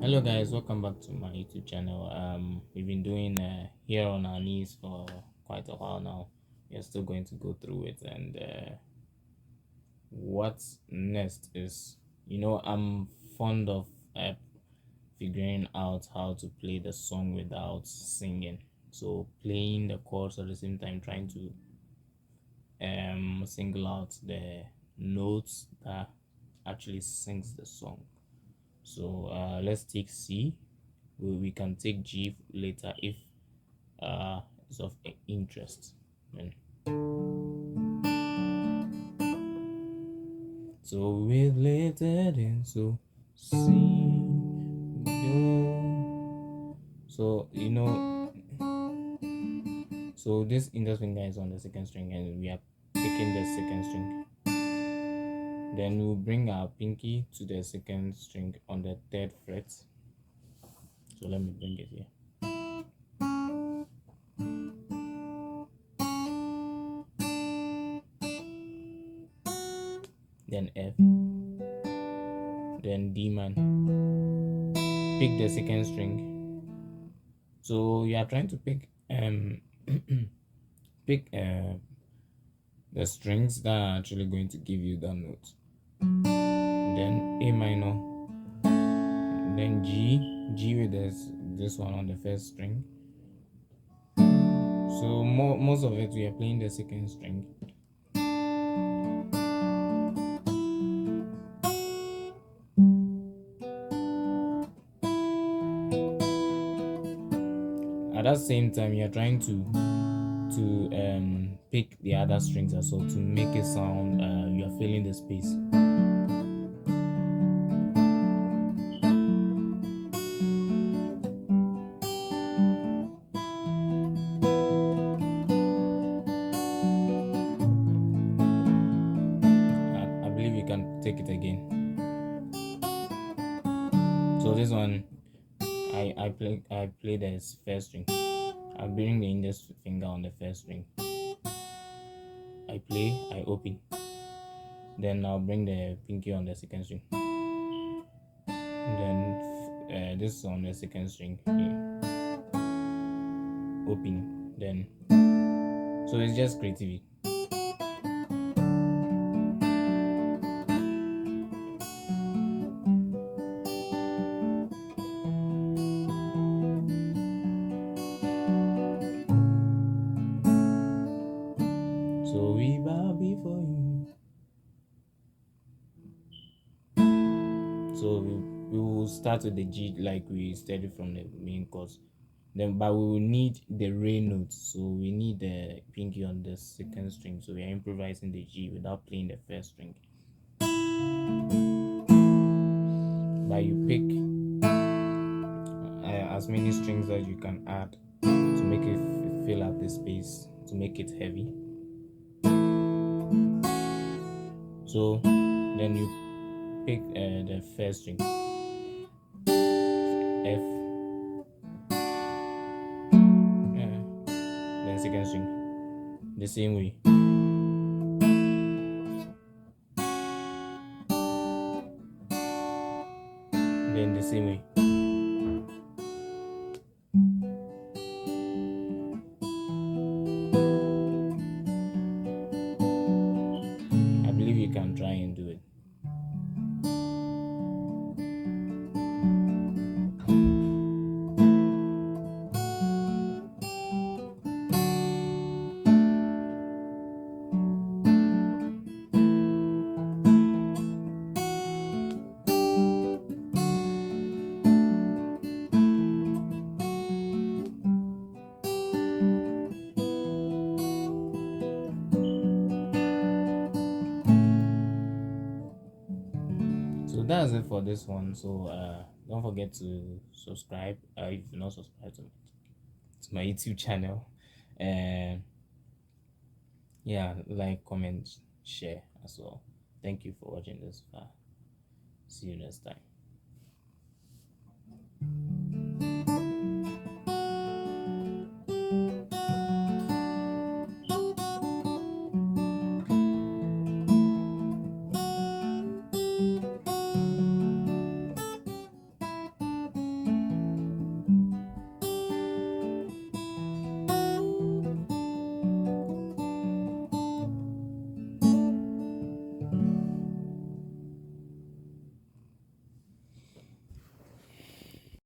Hello guys, welcome back to my YouTube channel. We've been doing here on our knees for quite a while now. We are still going to go through it, and what's next is, I'm fond of figuring out how to play the song without singing. So playing the chords at the same time, trying to single out the notes that actually sings the song. So let's take C. We can take G later if it's of interest. So we related in so C. So so this index finger is on the second string and we are picking the second string. Then we'll bring our pinky to the second string on the third fret. So let me bring it here. Then F, then D man. Pick the second string. So you are trying to pick pick the strings that are actually going to give you that note. Then A minor, then G with this one on the first string. So most of it we are playing the second string. At that same time, you are trying to pick the other strings as well to make it sound you are filling the space. I believe you can take it again. So this one, I play the first string. I bring the index finger on the first string. I play, I open. Then I'll bring the pinky on the second string. Then this on the second string. Open. Then so it's just creativity. So we bow before you. So we will start with the G like we studied from the main chords. Then, but we will need the re notes. So we need the pinky on the second string. So we are improvising the G without playing the first string. But you pick as many strings as you can add to make it fill up the space, to make it heavy. So then you pick the first string, F, then second string, the same way. Then the same way. I believe you can try and do it. So that's it for this one. So don't forget to subscribe if you're not subscribed to my YouTube channel, and yeah, like, comment, share as well. Thank you for watching this far. See you next time.